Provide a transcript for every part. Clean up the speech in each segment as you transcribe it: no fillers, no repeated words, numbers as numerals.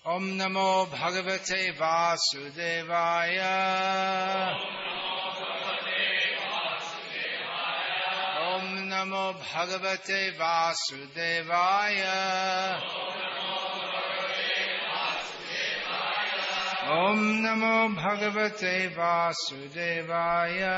Om Namo Bhagavate Vasudevaya. Om Namo Bhagavate Vasudevaya. Om Namo Bhagavate Vasudevaya.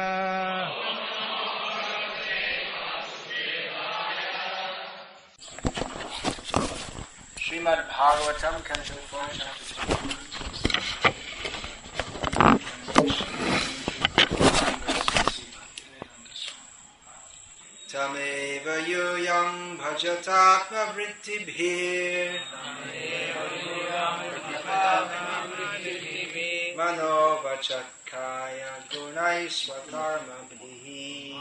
Srimad Bhagavatam, Canto 4, Chapter 2. Tameva yuyam bhajatatma vrittibhir mano vachatkaya gunai swakarma bhihi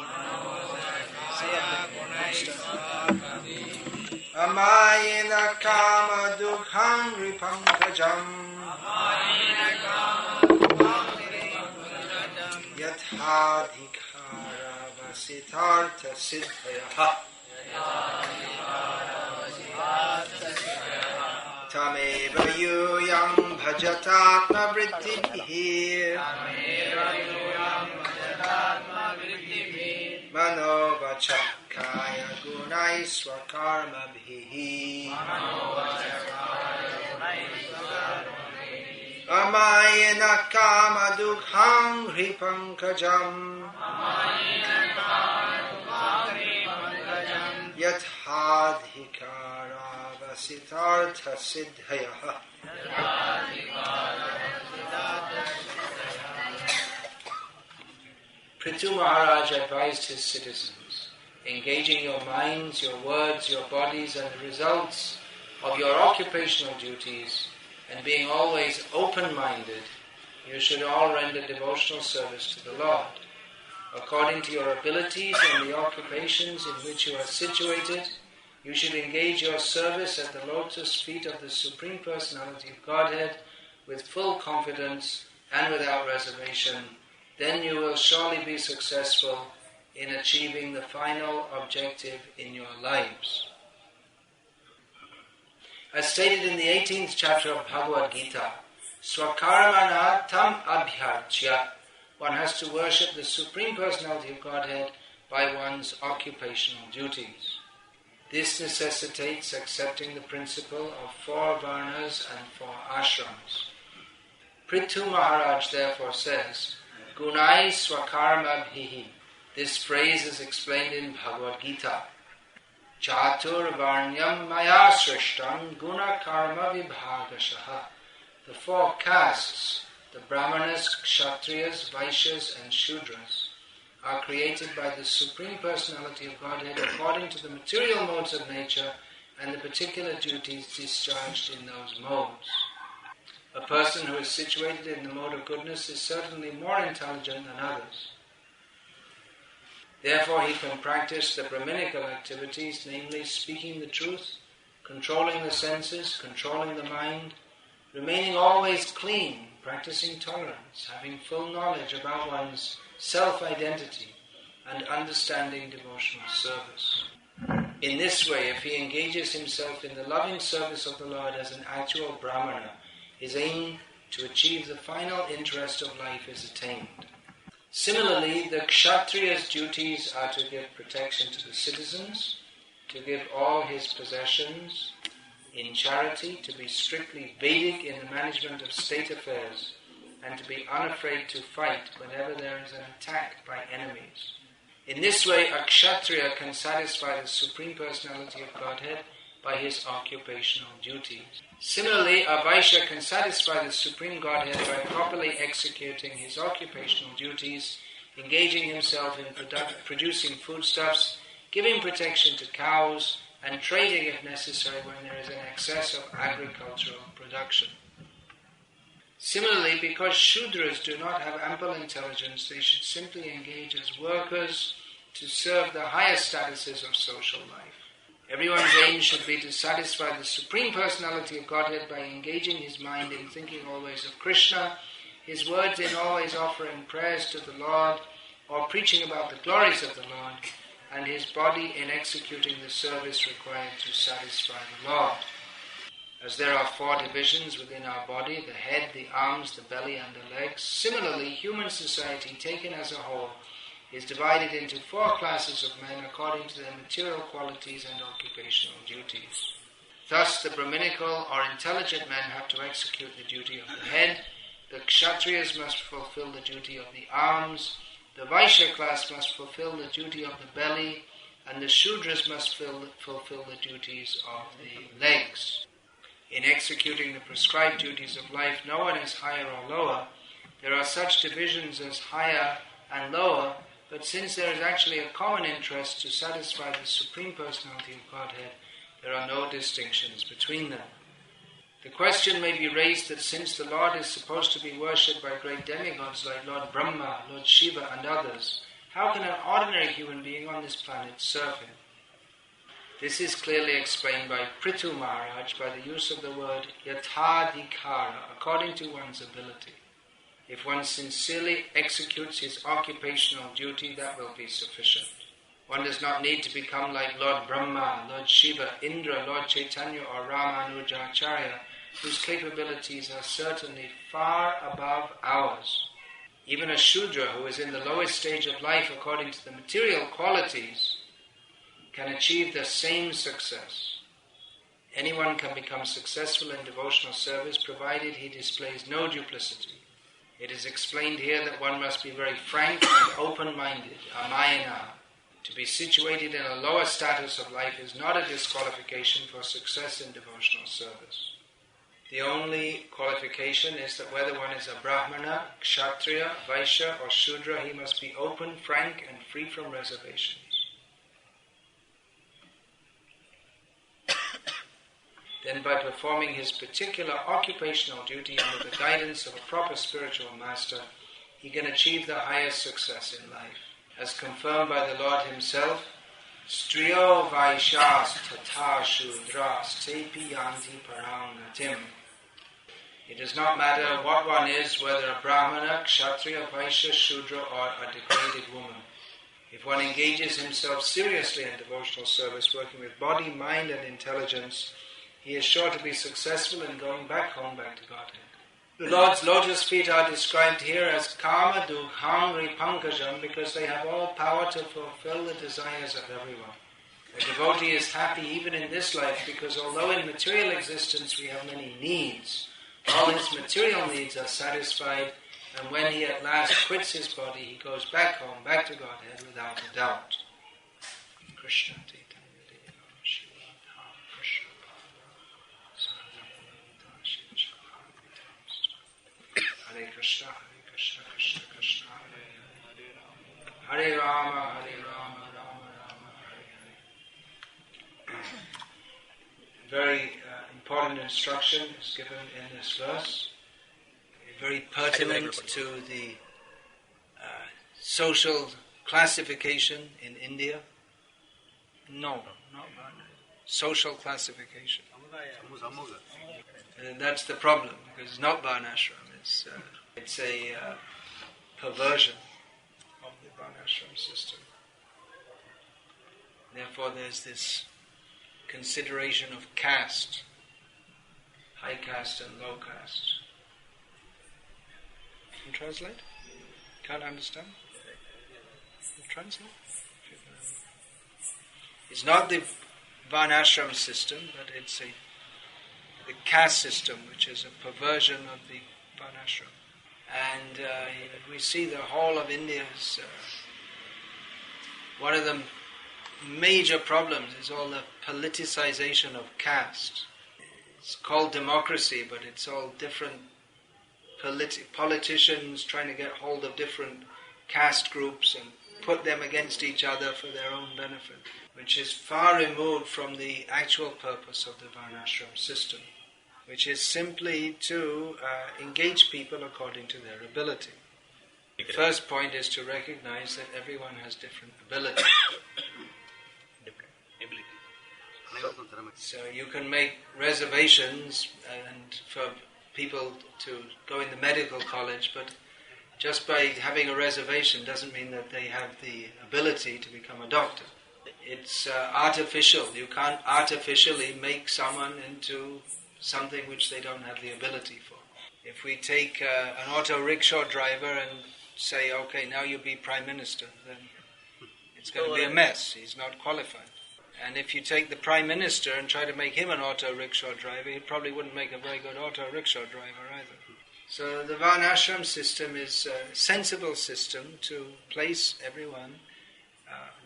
Amayena kama dukhang ripankajam Yathadhikara vasitartha siddhaya Tameva yuyam bhajatatma vrittibhir Mano vachakaya gunai swakarma bhihi Amayena kama dukhang hripankajam Yathadhikara vasitartha siddhaya Prithu Maharaj advised his citizens, engaging your minds, your words, your bodies and the results of your occupational duties and being always open-minded, you should all render devotional service to the Lord. According to your abilities and the occupations in which you are situated, you should engage your service at the lotus feet of the Supreme Personality of Godhead with full confidence and without reservation. Then you will surely be successful in achieving the final objective in your lives. As stated in the 18th chapter of Bhagavad-gita, Swakarmana tam abhyarchya, one has to worship the Supreme Personality of Godhead by one's occupational duties. This necessitates accepting the principle of 4 varnas and 4 ashrams. Prithu Maharaj therefore says, Gunai swakarma bhihi. This phrase is explained in Bhagavad-gita. Chatur varnyam maya srishtam guna karma vibhagashaha. The 4 castes, the Brahmanas, Kshatriyas, Vaishyas and Shudras, are created by the Supreme Personality of Godhead according to the material modes of nature and the particular duties discharged in those modes. A person who is situated in the mode of goodness is certainly more intelligent than others. Therefore he can practice the Brahminical activities, namely speaking the truth, controlling the senses, controlling the mind, remaining always clean, practicing tolerance, having full knowledge about one's self-identity, and understanding devotional service. In this way, if he engages himself in the loving service of the Lord as an actual Brahmana, his aim to achieve the final interest of life is attained. Similarly, the Kshatriya's duties are to give protection to the citizens, to give all his possessions in charity, to be strictly Vedic in the management of state affairs, and to be unafraid to fight whenever there is an attack by enemies. In this way, a Kshatriya can satisfy the Supreme Personality of Godhead by his occupational duties. Similarly, a Vaishya can satisfy the Supreme Godhead by properly executing his occupational duties, engaging himself in producing foodstuffs, giving protection to cows, and trading if necessary when there is an excess of agricultural production. Similarly, because Shudras do not have ample intelligence, they should simply engage as workers to serve the higher statuses of social life. Everyone's aim should be to satisfy the Supreme Personality of Godhead by engaging his mind in thinking always of Krishna, his words in always offering prayers to the Lord or preaching about the glories of the Lord, and his body in executing the service required to satisfy the Lord. As there are 4 divisions within our body, the head, the arms, the belly and the legs, similarly human society taken as a whole is divided into 4 classes of men according to their material qualities and occupational duties. Thus the Brahminical or intelligent men have to execute the duty of the head, the Kshatriyas must fulfill the duty of the arms, the Vaishya class must fulfill the duty of the belly, and the Shudras must fulfill the duties of the legs. In executing the prescribed duties of life, no one is higher or lower. There are such divisions as higher and lower, but since there is actually a common interest to satisfy the Supreme Personality of Godhead, there are no distinctions between them. The question may be raised that since the Lord is supposed to be worshipped by great demigods like Lord Brahma, Lord Shiva and others, how can an ordinary human being on this planet serve him? This is clearly explained by Prithu Maharaj by the use of the word yathadhikara, according to one's ability. If one sincerely executes his occupational duty, that will be sufficient. One does not need to become like Lord Brahma, Lord Shiva, Indra, Lord Chaitanya or Ramanujacharya, whose capabilities are certainly far above ours. Even a Shudra, who is in the lowest stage of life according to the material qualities, can achieve the same success. Anyone can become successful in devotional service provided he displays no duplicity. It is explained here that one must be very frank and open-minded, amayana. To be situated in a lower status of life is not a disqualification for success in devotional service. The only qualification is that whether one is a Brahmana, Kshatriya, Vaishya or Shudra, he must be open, frank and free from reservations. Then by performing his particular occupational duty under the guidance of a proper spiritual master, he can achieve the highest success in life. As confirmed by the Lord himself, Striyo Vaishyas Tata Shudras Tepi Yanti Parangatim. It does not matter what one is, whether a Brahmana, Kshatriya, Vaishya, Shudra or a degraded woman. If one engages himself seriously in devotional service, working with body, mind and intelligence, he is sure to be successful in going back home, back to Godhead. The Lord's lotus feet are described here as Kama Dukhangri Pankajam because they have all power to fulfill the desires of everyone. A devotee is happy even in this life because although in material existence we have many needs, all his material needs are satisfied, and when he at last quits his body, he goes back home, back to Godhead without a doubt. Krishna. Hare Krishna, Krishna Krishna, Hare Rama, Rama Rama, Hare Hare. Very important instruction is given in this verse, very pertinent to the social classification in India. No, not social classification. And that's the problem, because it's not Varnashram. It's a perversion of the Varnashram system. Therefore, there's this consideration of caste, high caste and low caste. Can you translate? Can't understand? Translate? It's not the Varnashram system, but it's the caste system, which is a perversion of the Varnashram. And we see the whole of India's one of the major problems is all the politicization of caste. It's called democracy, but it's all different politicians trying to get hold of different caste groups and put them against each other for their own benefit, which is far removed from the actual purpose of the Varnashram system, which is simply to engage people according to their ability. The first point is to recognize that everyone has different abilities. So you can make reservations and for people to go in the medical college, but just by having a reservation doesn't mean that they have the ability to become a doctor. It's artificial. You can't artificially make someone into something which they don't have the ability for. If we take an auto rickshaw driver and say, okay, now you be Prime Minister, then it's going to be a mess. He's not qualified. And if you take the Prime Minister and try to make him an auto rickshaw driver, he probably wouldn't make a very good auto rickshaw driver either. So the Varnashram system is a sensible system to place everyone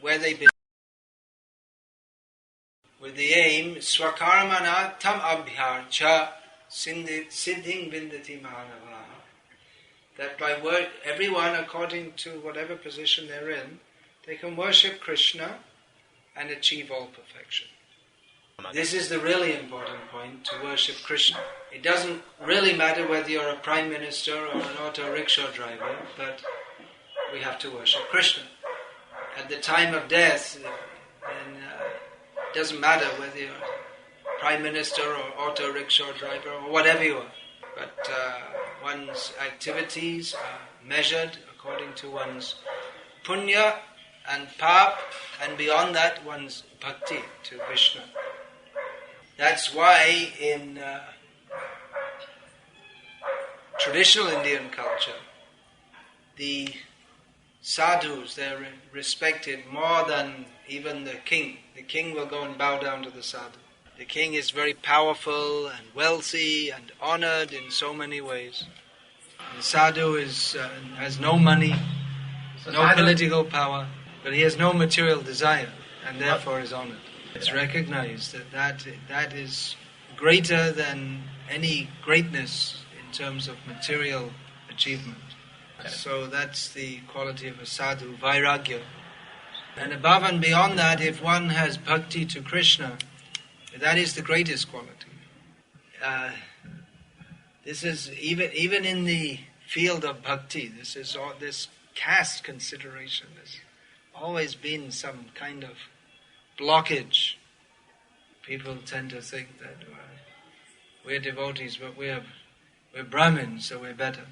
where they belong, with the aim, swakarmana tam abhyarcha siddhing vindati mahanavaha, that by everyone according to whatever position they're in, they can worship Krishna and achieve all perfection. This is the really important point, to worship Krishna. It doesn't really matter whether you're a Prime Minister or an auto rickshaw driver, but we have to worship Krishna. At the time of death, then it doesn't matter whether you're Prime Minister or auto rickshaw driver or whatever you are, but one's activities are measured according to one's punya and pap, and beyond that one's bhakti to Vishnu. That's why in traditional Indian culture, the sadhus, they're respected more than even the king. The king will go and bow down to the sadhu. The king is very powerful and wealthy and honored in so many ways. The sadhu has no money, no political power, but he has no material desire and therefore is honored. It's recognized that is greater than any greatness in terms of material achievement. So that's the quality of a sadhu, vairagya. And above and beyond that, if one has bhakti to Krishna, that is the greatest quality. This is even in the field of bhakti. This caste consideration. There's always been some kind of blockage. People tend to think that we're devotees, but we're Brahmins, so we're better.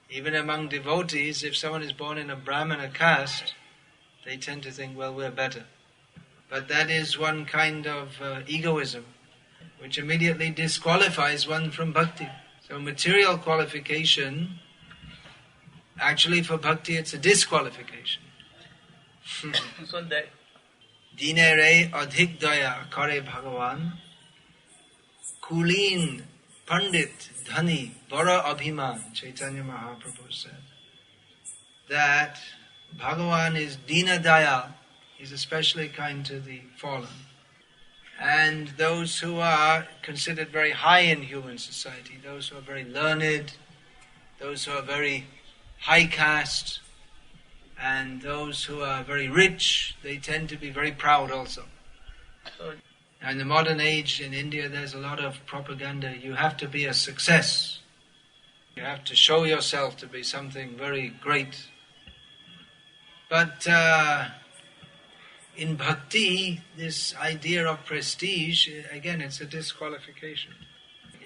Even among devotees, if someone is born in a Brahmana caste, they tend to think, well, we're better. But that is one kind of egoism, which immediately disqualifies one from bhakti. So material qualification, actually for bhakti it's a disqualification. So that Dinere adhik daya kare Bhagavan, Kulin Pandit Dhani Bara Abhiman, Chaitanya Mahaprabhu said, that Bhagavan is Dina Daya, he's especially kind to the fallen. And those who are considered very high in human society, those who are very learned, those who are very high caste, and those who are very rich, they tend to be very proud also. Now in the modern age in India, there's a lot of propaganda. You have to be a success. You have to show yourself to be something very great. But in bhakti, this idea of prestige, again, it's a disqualification.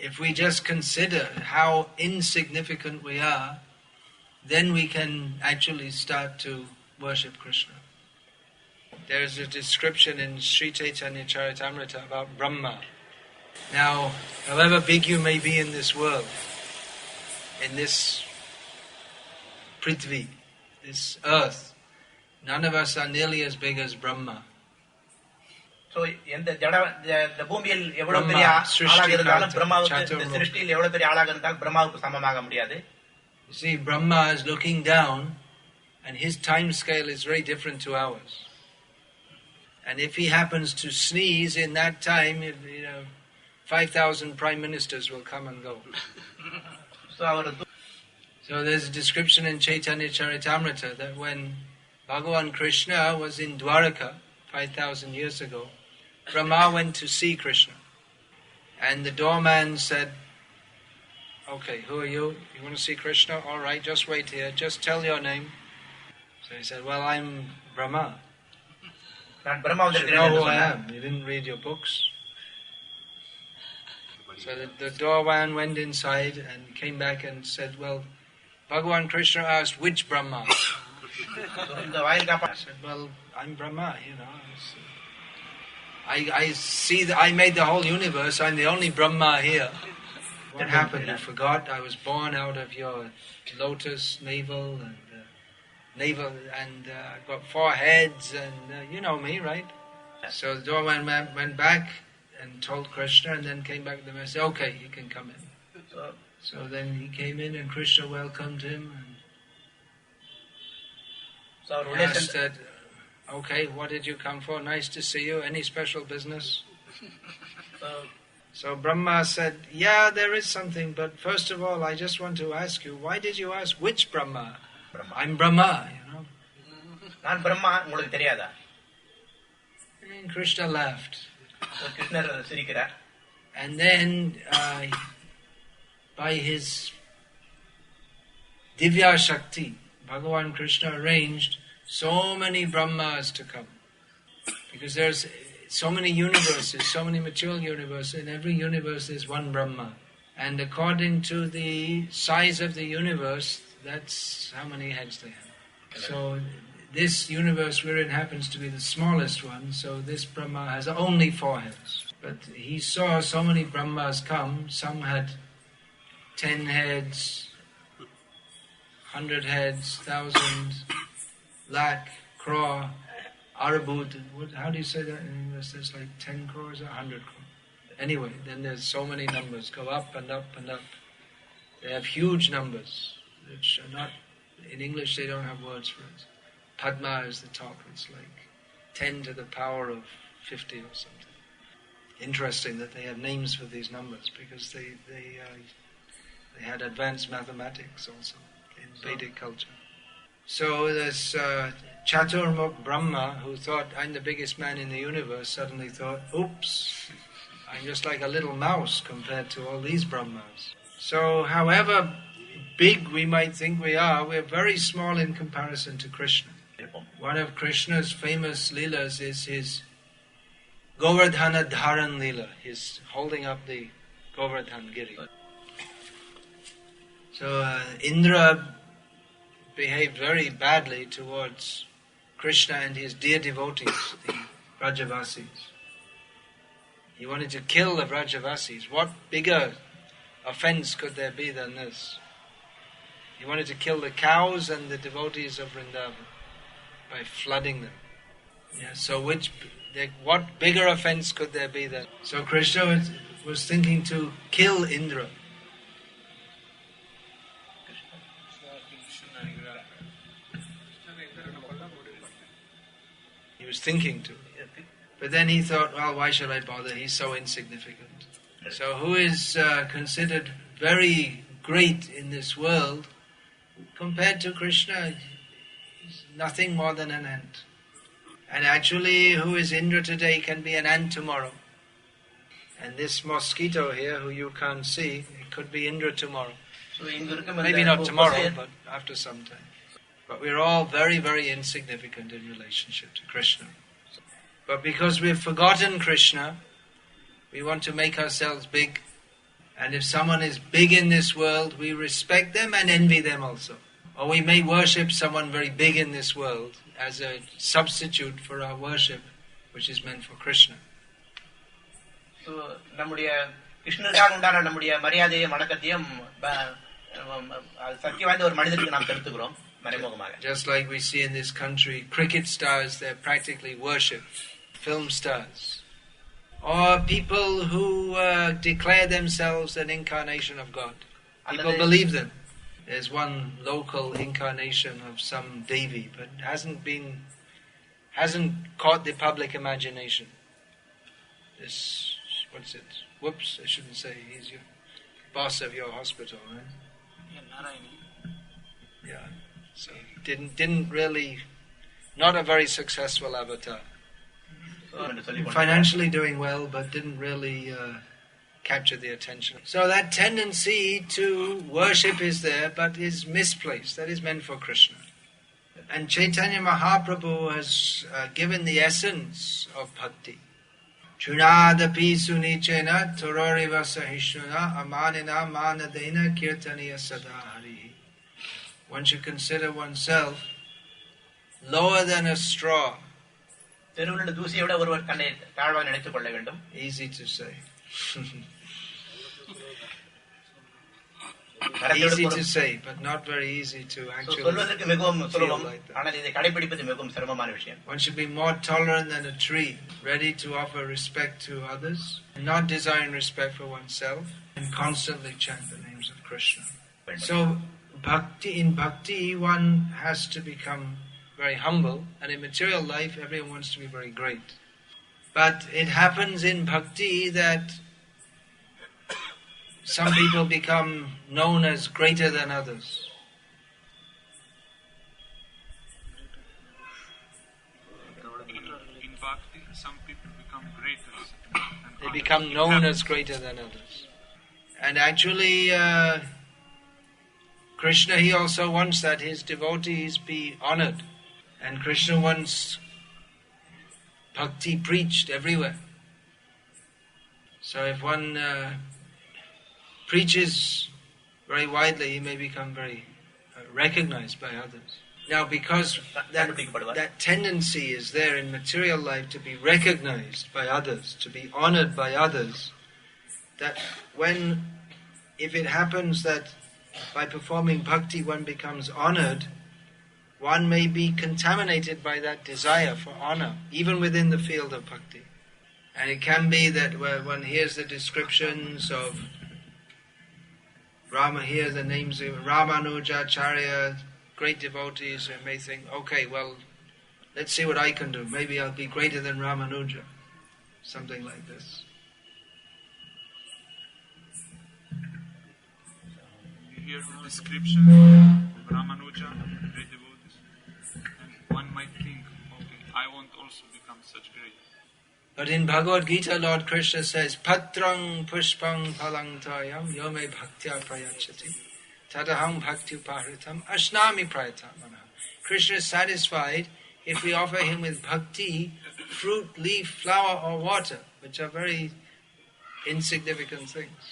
If we just consider how insignificant we are, then we can actually start to worship Krishna. There is a description in Sri Chaitanya Charitamrita about Brahma. Now, however big you may be in this world, in this Prithvi, this earth, none of us are nearly as big as Brahma. So இந்த பூமியில் எவ்வளவு பெரிய ஆளாக இருந்தாலும் பிரம்மாவுக்கு சிருஷ்டியில் எவ்வளவு பெரிய ஆளாக இருந்தாலும் பிரம்மாவுக்கு சமமாக முடியாது. You see, Brahma is looking down and his time scale is very different to ours. And if he happens to sneeze in that time, 5,000 prime ministers will come and go. So there's a description in Chaitanya Charitamrita that when Bhagavan Krishna was in Dwaraka 5,000 years ago, Brahma went to see Krishna. And the doorman said, okay, who are you? You want to see Krishna? All right, just wait here. Just tell your name. So he said, well, I'm Brahma. You know who I am. You didn't read your books. So the doorman went inside and came back and said, well, Bhagavan Krishna asked, which Brahma? I said, well, I'm Brahma, I see that I made the whole universe. I'm the only Brahma here. What happened? You forgot I was born out of your lotus navel and I've got 4 heads and you know me, right? So the door went back and told Krishna and then came back to the message. Okay, he can come in. So then he came in and Krishna welcomed him and asked that, okay, what did you come for? Nice to see you. Any special business? So Brahma said, yeah, there is something, but first of all, I just want to ask you, why did you ask which Brahma? I'm Brahma, you know. நான் பிரம்மா உங்களுக்கு தெரியாதா? And Krishna laughed. கிருஷ்ணர் சிரிக்கிறார். And then by his Divya Shakti, Bhagavan Krishna arranged so many Brahmas to come. Because there's so many universes, so many material universes. In every universe there's one Brahma. And according to the size of the universe, that's how many heads they have. So this universe we're in happens to be the smallest one, so this Brahma has only 4 heads. But he saw so many Brahmas come, some had 10 heads, 100 heads, 1,000, lakh, crore, arabut. How do you say that in English? There's like 10 crores or 100 crores. Anyway, then there's so many numbers, go up and up and up. They have huge numbers, which are not, in English they don't have words for it. Padma is the top, it's like 10 to the power of 50 or something. Interesting that they have names for these numbers, because they had advanced mathematics also in Vedic culture. So this Chaturmukh Brahma, who thought, I'm the biggest man in the universe, suddenly thought, oops, I'm just like a little mouse compared to all these Brahmas. So however big we might think we are, we're very small in comparison to Krishna. One of Krishna's famous leelas is his Govardhana Dharan leela, his holding up the Govardhan Giri. So Indra behaved very badly towards Krishna and his dear devotees, the Vrajavasis. He wanted to kill the Vrajavasis. What bigger offense could there be than this? He wanted to kill the cows and the devotees of Vrindavan by flooding them. Yeah, so what bigger offense could there be then? So Krishna was thinking to kill Indra. He was thinking to. But then he thought, well, why should I bother? He's so insignificant. So who is considered very great in this world, compared to Krishna, is nothing more than an ant. And actually, who is Indra today can be an ant tomorrow. And this mosquito here, who you can't see, it could be Indra tomorrow. Maybe not tomorrow, but after some time. But we're all very, very insignificant in relationship to Krishna. But because we've forgotten Krishna, we want to make ourselves big. And if someone is big in this world, we respect them and envy them also. Or we may worship someone very big in this world as a substitute for our worship, which is meant for Krishna. So, நம்முடைய கிருஷ்ணருக்காக உண்டான நம்முடைய மரியாதையும் வணக்கத்தையும் சக்தி வாய்ந்த ஒரு மனிதருக்கு நாம் செலுத்துகிறோம் மறைமுகமாக. Just like we see in this country, cricket stars, they're practically worshipped, film stars. Or people who declare themselves an incarnation of God. People believe them. There's one local incarnation of some Devi, but hasn't caught the public imagination. This, what's it? Whoops, I shouldn't say. He's your boss of your hospital, right? Yeah. So didn't really, not a very successful avatar. Financially doing well, but didn't really capture the attention. So that tendency to worship is there, but is misplaced. That is meant for Krishna. And Chaitanya Mahaprabhu has given the essence of bhakti. Chunadapi sunichena tororiva sahishuna amanina manadena kirtaniya sadahari. One should consider oneself lower than a straw, தெருவில் தூசியை விட ஒருவர் தன்னை தாழ்வாக நினைத்துக் கொள்ள வேண்டும். Easy to say. Easy to say, but not very easy to actually சொல்வதற்கு மிகவும் சுலபம், like that. ஆனால் இதை கடைபிடிப்பது மிகவும் சிரமமான விஷயம். One should be more tolerant than a tree, ready to offer respect to others, not desiring respect for oneself, and constantly chant the names of Krishna. So, in bhakti, one has to become very humble, and in material life, everyone wants to be very great. But it happens in bhakti that some people become known as greater than others. In bhakti, some people become greater. They become known as greater than others. And actually, Krishna, he also wants that his devotees be honored. And Krishna wants bhakti preached everywhere. So if one preaches very widely, he may become very recognized by others. Now, because that tendency is there in material life to be recognized by others, to be honored by others, that if it happens that by performing bhakti one becomes honored, one may be contaminated by that desire for honor, even within the field of bhakti. And it can be that when one hears the descriptions of Rama, hears the names of Ramanujacharya, great devotees, and may think, okay, well, let's see what I can do. Maybe I'll be greater than Ramanuja. Something like this. You hear the description of Ramanuja, great devotees, and one might think, okay, I want also become such great. But in Bhagavad-gita, Lord Krishna says, Patrang pushpang phalang tayam yome bhaktya prayachati tadaham bhakti upahritam ashnami prayatamana. Krishna is satisfied if we offer him with bhakti, fruit, leaf, flower or water, which are very insignificant things.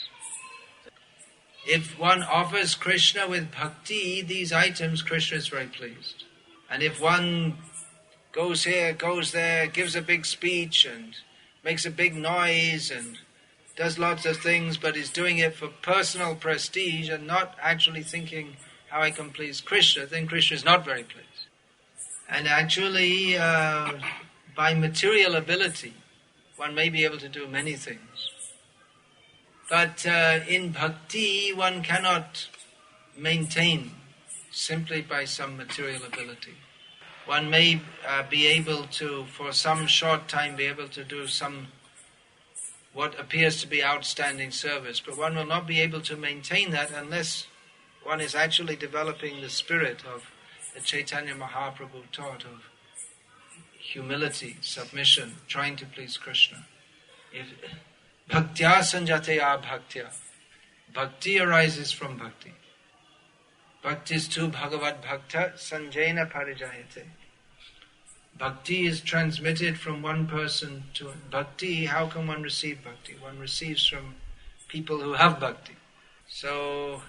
If one offers Krishna with bhakti, these items, Krishna is very pleased. And if one goes here, goes there, gives a big speech and makes a big noise and does lots of things, but is doing it for personal prestige and not actually thinking how I can please Krishna, then Krishna is not very pleased. And actually, by material ability, one may be able to do many things. But in bhakti, one cannot maintain simply by some material ability. One may be able to, for some short time, be able to do what appears to be outstanding service, but one will not be able to maintain that unless one is actually developing the spirit of the Chaitanya Mahaprabhu taught of humility, submission, trying to please Krishna. If bhaktya sanjataya bhaktya, bhakti arises from bhakti. Bhaktistu Bhagavad-bhakta sanjena parijayate. Bhakti is transmitted from one person to bhakti. How can one receive bhakti? One receives from people who have bhakti. So,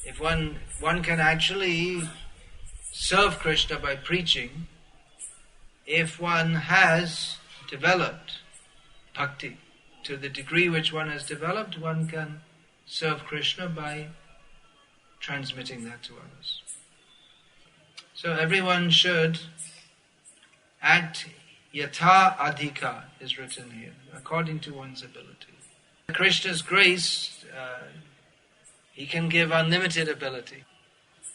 if one can actually serve Krishna by preaching, if one has developed bhakti to the degree which one has developed, one can serve Krishna by transmitting that to others. So everyone should act yatha adhika, is written here, according to one's ability. Krishna's grace, he can give unlimited ability.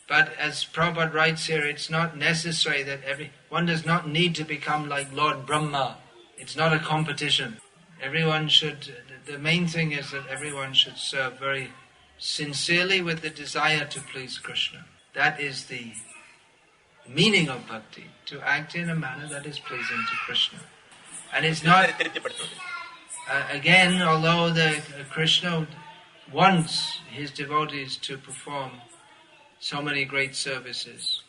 But as Prabhupada writes here, it's not necessary that one does not need to become like Lord Brahma. It's not a competition. Everyone should, the main thing is that everyone should serve very sincerely with the desire to please Krishna. That is the meaning of bhakti, to act in a manner that is pleasing to Krishna. And it's not, again, although Krishna wants his devotees to perform so many great services,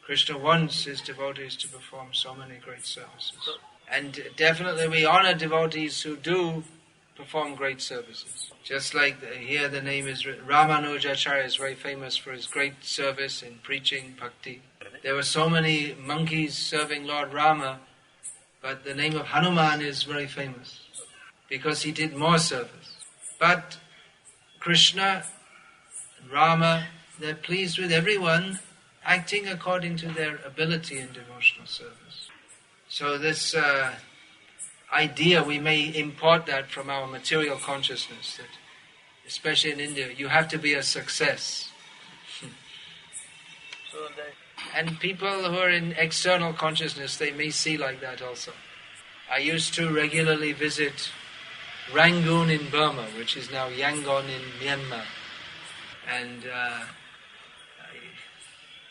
Krishna wants his devotees to perform so many great services. And definitely we honor devotees who do perform great services. Just like here the name is Ramanujacharya is very famous for his great service in preaching bhakti. there were so many monkeys serving Lord Rama, but the name of Hanuman is very famous because he did more service. But Krishna, Rama, they're pleased with everyone acting according to their ability in devotional service. So this idea, we may import that from our material consciousness, that especially in India, you have to be a success. And people who are in external consciousness, they may see like that also. I used to regularly visit Rangoon in Burma, which is now Yangon in Myanmar. And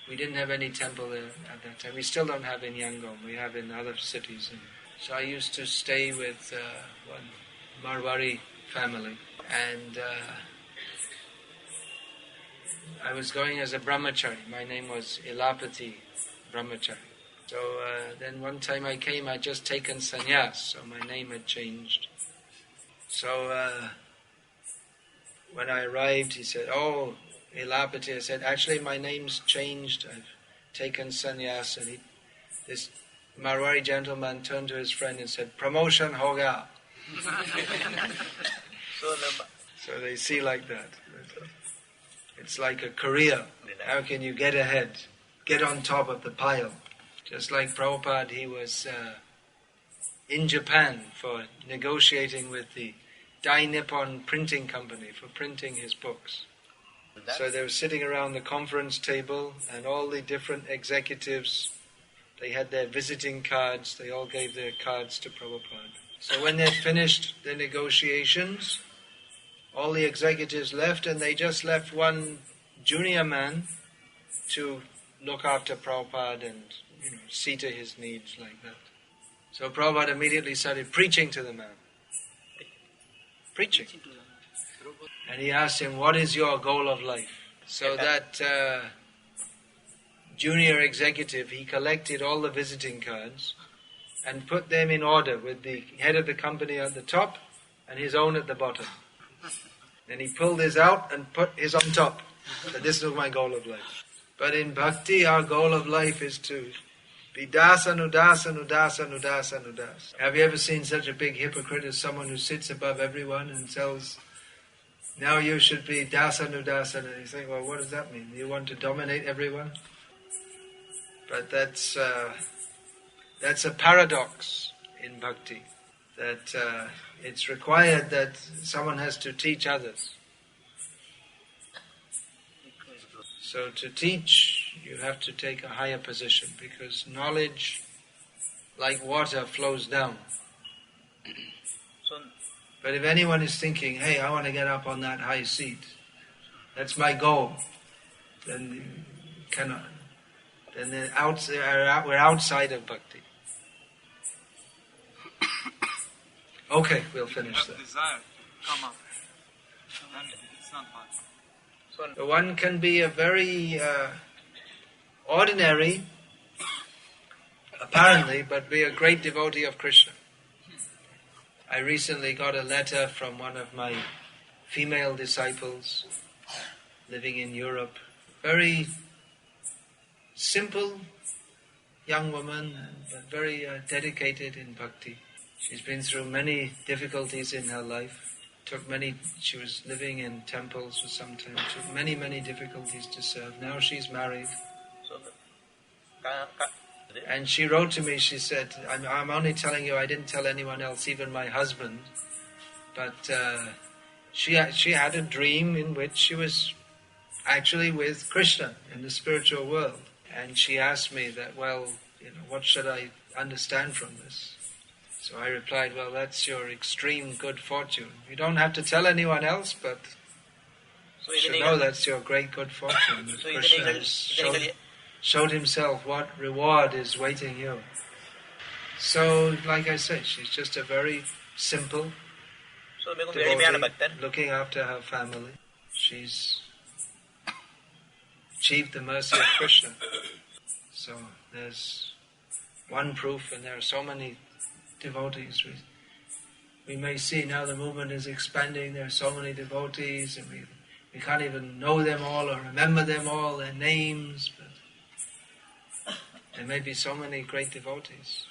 we didn't have any temple there at that time. We still don't have in Yangon. We have in other cities. So I used to stay with one Marwari family. And I was going as a brahmachari. My name was Ilapati Brahmachari. So then one time I came, I'd just taken sannyas, so my name had changed. So when I arrived, he said, "Oh, Ilapati." I said, "Actually, my name's changed. I've taken sannyas." And this Marwari gentleman turned to his friend and said, "Promotion ho gaya." So they see like that. It's like a career. How can you get ahead? Get on top of the pile. Just like Prabhupada, he was in Japan for negotiating with the Dai Nippon printing company for printing his books. So they were sitting around the conference table and all the different executives, they had their visiting cards, they all gave their cards to Prabhupada. So when they finished the negotiations, all the executives left and they just left one junior man to look after Prabhupada and see to his needs like that. So Prabhupada immediately started preaching to the man. Preaching. And he asked him, "What is your goal of life?" So that junior executive, he collected all the visiting cards and put them in order with the head of the company at the top and his own at the bottom. Then he pulled his out and put his on top. So this is my goal of life. But in bhakti, our goal of life is to be dasa, nudasa, nudasa, nudasa, nudasa. Have you ever seen such a big hypocrite as someone who sits above everyone and tells, "Now you should be dasa, nudasa"? And you think, well, what does that mean? You want to dominate everyone? But that's a paradox in bhakti, that it's required that someone has to teach others. So to teach, you have to take a higher position, because knowledge, like water, flows down. But if anyone is thinking, "Hey, I want to get up on that high seat, that's my goal," then you cannot. Then we're outside of bhakti. Okay, we'll finish that. Desire to come up, then it's not bhakti. So one can be a very ordinary, apparently, but be a great devotee of Krishna. I recently got a letter from one of my female disciples living in Europe. Very simple young woman, but very dedicated in bhakti. She's been through many difficulties in her life. She was living in temples for some time. Took many, many difficulties to serve. Now she's married. And she wrote to me, she said, I'm only telling you, I didn't tell anyone else, even my husband. But she had a dream in which she was actually with Krishna in the spiritual world. And she asked me that, what should I understand from this? So I replied, well, that's your extreme good fortune. You don't have to tell anyone else, but you should know that's your great good fortune. That Krishna has showed himself what reward is waiting you. So, like I said, she's just a very simple devotee, looking after her family. She's achieved the mercy of Krishna. So there's one proof, and there are so many devotees. We may see now the movement is expanding. There are so many devotees, and we can't even know them all or remember them all, their names. But There may be so many great devotees.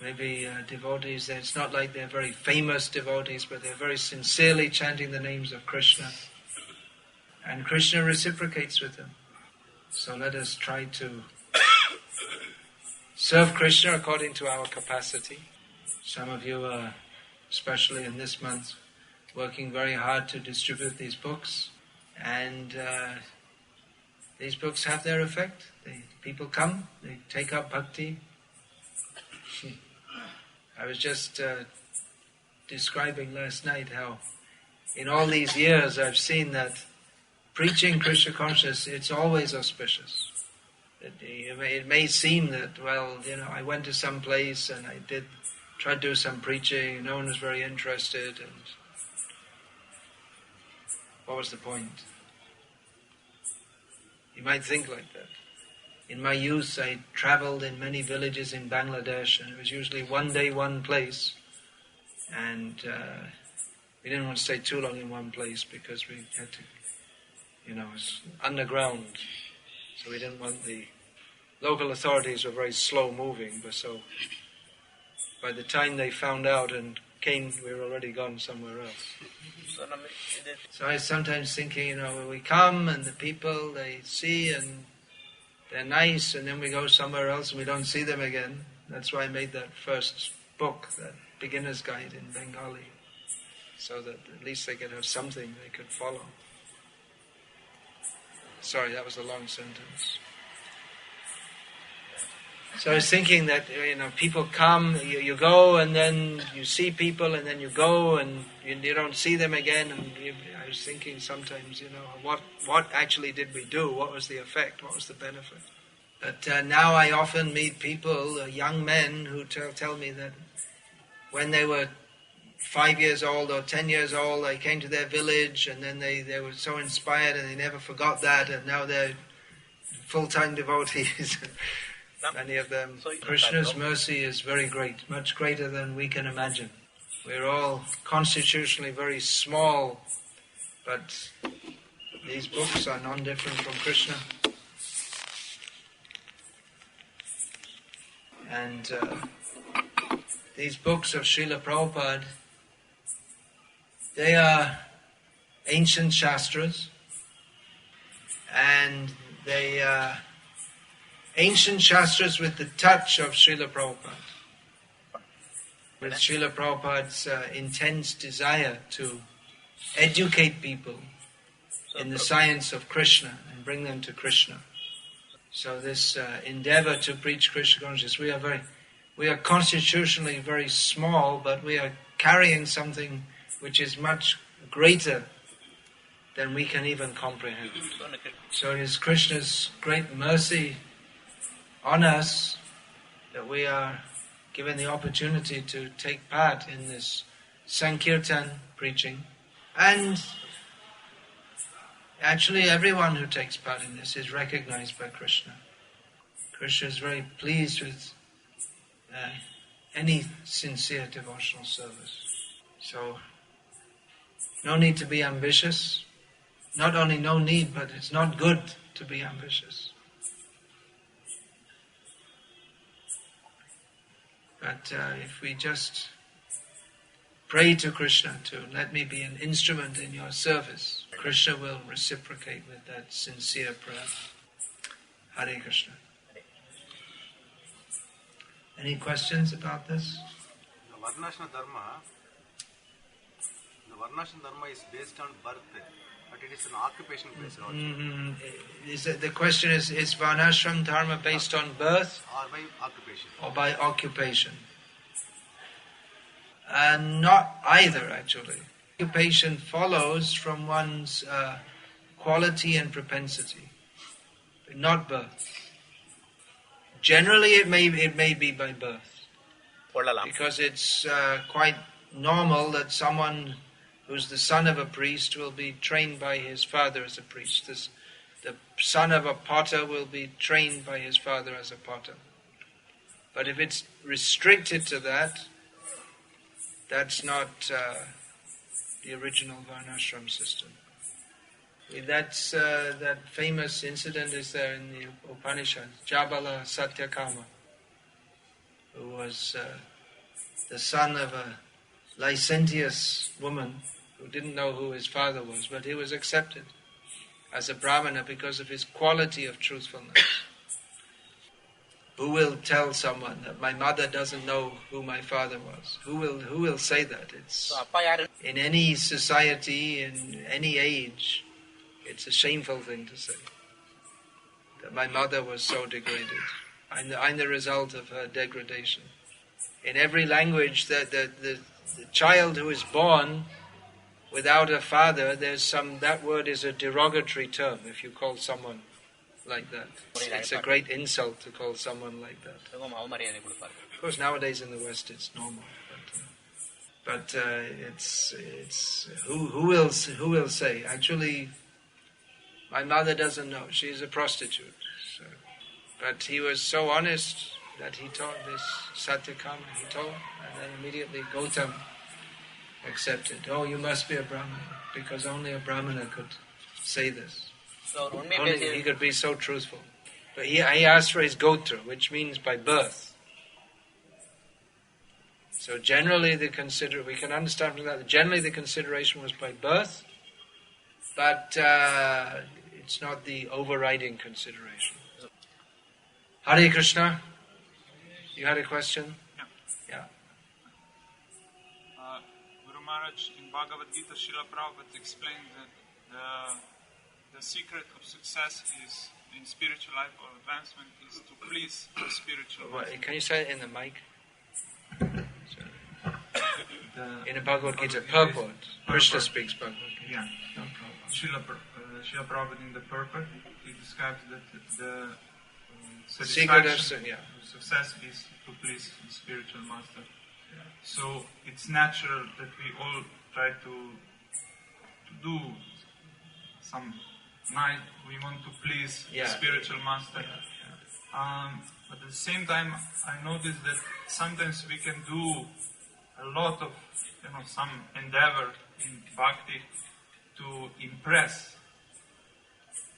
Maybe devotees, it's not like they're very famous devotees, but they're very sincerely chanting the names of Krishna. And Krishna reciprocates with them. So let us try to serve Krishna according to our capacity. Some of you are, especially in this month, working very hard to distribute these books. And these books have their effect. People come, they take up bhakti. I was just describing last night how in all these years I've seen that preaching Krishna consciousness, it's always auspicious. It may seem that, well, I went to some place and I tried to do some preaching, no one was very interested, and what was the point? You might think like that. In my youth, I travelled in many villages in Bangladesh, and it was usually one day, one place. And we didn't want to stay too long in one place because we had to, it was underground. So we didn't want the local authorities were very slow moving, but so by the time they found out and came, we were already gone somewhere else. So I was sometimes thinking, when we come and the people, they see and they're nice, and then we go somewhere else and we don't see them again. That's why I made that first book, that beginner's guide in Bengali, so that at least they could have something they could follow. Sorry, that was a long sentence. So I was thinking that, people come, you go, and then you see people, and then you go, and you don't see them again. And I was thinking sometimes, what actually did we do? What was the effect? What was the benefit? But now I often meet people, young men, who tell me that when they were 5 years old or 10 years old, they came to their village, and then they were so inspired, and they never forgot that, and now they're full-time devotees. Many of them. Krishna's mercy is very great, much greater than we can imagine. We're all constitutionally very small, but these books are non-different from Krishna. And these books of Srila Prabhupada, they are ancient shastras, and they are ancient shastras with the touch of Srila Prabhupada, with Srila Prabhupada's intense desire to educate people in the science of Krishna and bring them to Krishna. So this endeavor to preach Krishna consciousness, we are constitutionally very small, but we are carrying something which is much greater than we can even comprehend. So it is Krishna's great mercy on us that we are given the opportunity to take part in this Sankirtan preaching. And actually everyone who takes part in this is recognized by Krishna. Krishna is very pleased with any sincere devotional service. So no need to be ambitious. Not only no need, but it's not good to be ambitious. But if we just pray to Krishna to let me be an instrument in your service, Krishna will reciprocate with that sincere prayer. Hare Krishna. Any questions about this? The Varnashana Dharma is based on birth, but it is an occupation based also. The question is Varnashram Dharma based on birth? Or by occupation? Or by occupation? Not either, actually. Occupation follows from one's quality and propensity, but not birth. Generally, it may be by birth, because it's quite normal that someone who's the son of a priest will be trained by his father as a priest. The son of a potter will be trained by his father as a potter. But if it's restricted to that, that's not the original Varnashram system. That's that famous incident is there in the Upanishads. Jabala Satyakama, who was the son of a licentious woman who didn't know who his father was, but he was accepted as a brahmana because of his quality of truthfulness. Who will tell someone that my mother doesn't know who my father was? Who will say that? It's in any society, in any age, it's a shameful thing to say. That my mother was so degraded. I'm the result of her degradation. In every language, the child who is born without a father, that word is a derogatory term if you call someone like that. It's a great insult to call someone like that. Of course, nowadays in the West it's normal, but it's who will say? Actually, my mother doesn't know. She's a prostitute. So. But he was so honest that he told this Satyakama. He told, and then immediately Gautam accepted. Oh, you must be a Brahmana, because only a Brahmana could say this. Only he could be so truthful. But he asked for his gotra, which means by birth. So generally we can understand from that, generally the consideration was by birth, but it's not the overriding consideration. Hare Krishna, you had a question? Yeah. Guru Maharaj, in Bhagavad-gita, Srila Prabhupada explained that the secret of success is in spiritual life or advancement is to please the spiritual life. Can you say it in the mic? In the Bhagavad-gita purport, Krishna speaks Bhagavad-gita. Yeah, no problem. Srila Prabhupada in the purport, he describes that the satisfaction of success is to please the spiritual master. Yeah. So it's natural that we all try to do some night, we want to please the spiritual master. But at the same time, I notice that sometimes we can do a lot of, some endeavor in bhakti to impress.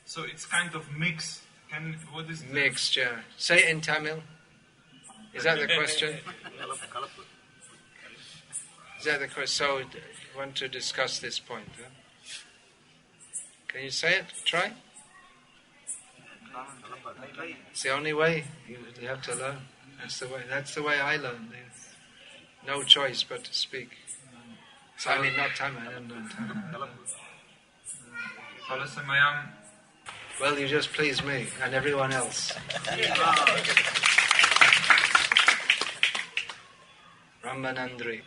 So it's kind of mixed. What is mixed? Yeah. Say it in Tamil. Is that the question? Is that the question? So, you want to discuss this point? Huh? Can you say it? Try. It's the only way. You have to learn. That's the way I learned. There's no choice but to speak. So, I mean, not Tamil. I don't learn Tamil. Well, you just please me and everyone else. Rambanandri.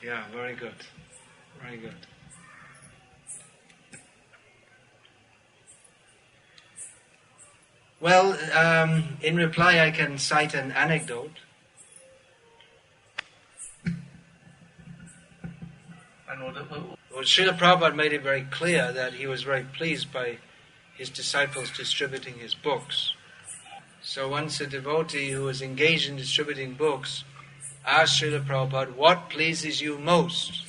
Yeah, very good. Very good. Well, in reply I can cite an anecdote. Well, Srila Prabhupada made it very clear that he was very pleased by his disciples distributing his books. So once a devotee who was engaged in distributing books asked Srila Prabhupada, what pleases you most?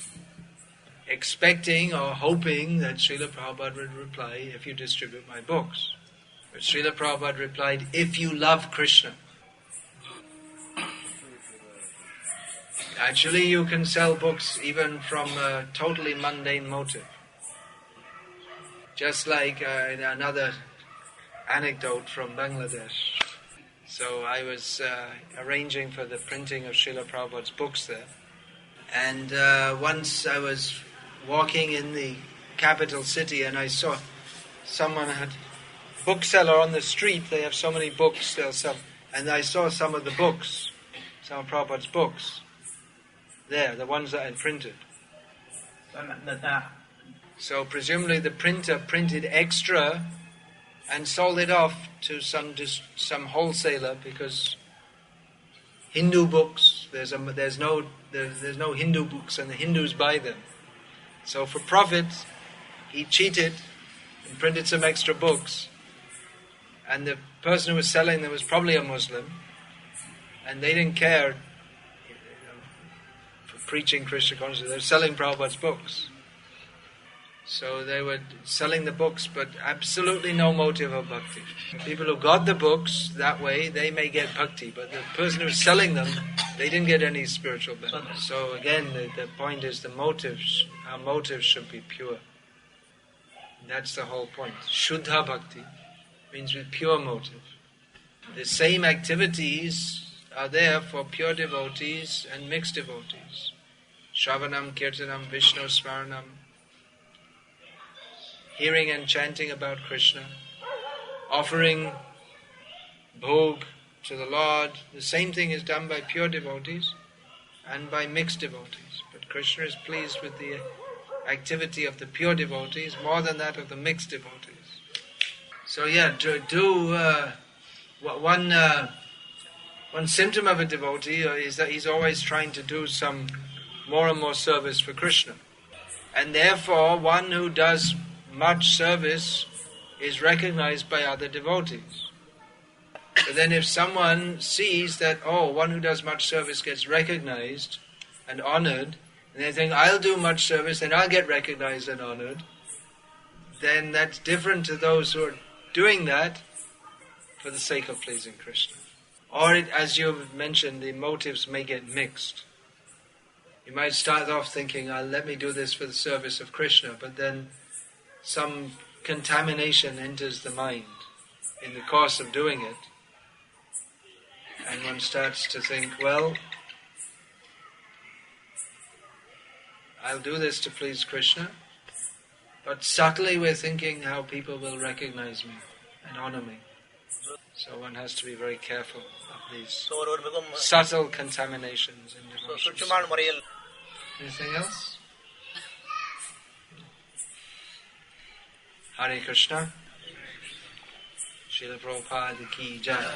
Expecting or hoping that Srila Prabhupada would reply, if you distribute my books. But Srila Prabhupada replied, if you love Krishna. Actually, you can sell books even from a totally mundane motive. Just like another anecdote from Bangladesh. So I was arranging for the printing of Srila Prabhupada's books there. And once I was walking in the capital city and I saw someone had a bookseller on the street. They have so many books they'll sell. And I saw some of the books, some of Prabhupada's books. There, the ones that I printed. So presumably the printer printed extra and sold it off to some wholesaler because Hindu books, there's no Hindu books and the Hindus buy them. So for profit, he cheated and printed some extra books. And the person who was selling them was probably a Muslim, and they didn't care. For preaching Krishna consciousness. They were selling Prabhupada's books. So they were selling the books, but absolutely no motive of bhakti. The people who got the books that way, they may get bhakti, but the person who's selling them, they didn't get any spiritual benefit. So again, the point is our motives should be pure. That's the whole point. Shuddha bhakti means with pure motive. The same activities are there for pure devotees and mixed devotees. Shravanam, Kirtanam, Vishnu Smaranam, hearing and chanting about Krishna, offering bhog to the Lord. The same thing is done by pure devotees and by mixed devotees. But Krishna is pleased with the activity of the pure devotees more than that of the mixed devotees. So one symptom of a devotee is that he's always trying to do some more and more service for Krishna. And therefore, one who does much service is recognized by other devotees. But then if someone sees that, one who does much service gets recognized and honored, and they think, I'll do much service and I'll get recognized and honored, then that's different to those who are doing that for the sake of pleasing Krishna. Or, as you've mentioned, the motives may get mixed. You might start off thinking, let me do this for the service of Krishna, but then some contamination enters the mind in the course of doing it, and one starts to think, I'll do this to please Krishna, but subtly we're thinking how people will recognize me and honor me. So one has to be very careful of these subtle contaminations in devotion. Anything else? Hare Krishna. Srila Prabhupada ki jai.